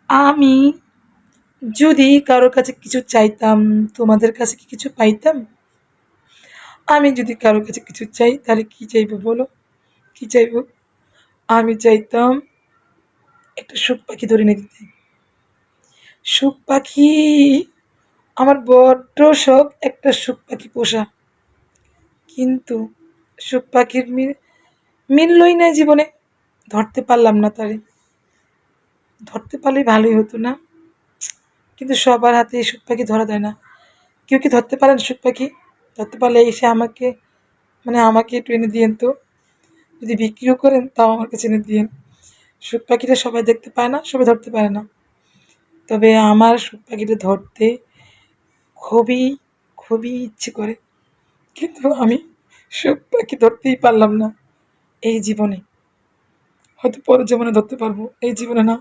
আমি যদি কারোর কাছে কিছু চাইতাম, তোমাদের কাছে কি কিছু পাইতাম? আমি যদি কারোর কাছে কিছু চাই তাহলে কি চাইবো বলো? কি চাইবো? আমি চাইতাম একটা সুখ পাখি ধরে এনে দিতে। সুখ পাখি, আমার বড্ড শখ একটা সুখ পাখি পোষা। কিন্তু সুখ পাখির মিললই না জীবনে। ধরতে পারলাম না তারে। ধরতে পারলেই ভালোই হতো না? কিন্তু সবার হাতে এই সুখ পাখি ধরা দেয় না। কেউ কি ধরতে পারেন সুখ পাখি? ধরতে পারলে এসে আমাকে একটু এনে দিয়েন তো। যদি বিক্রিও করেন তাও আমার কাছে এনে দিয়েন। সুখ পাখিটা সবাই দেখতে পায় না, সবাই ধরতে পারে না। তবে আমার সুখ পাখিটা ধরতে খুবই, খুবই ইচ্ছে করে। কিন্তু আমি সুখ পাখি ধরতেই পারলাম না এই জীবনে। হয়তো পরের জীবনে ধরতে পারবো, এই জীবনে না।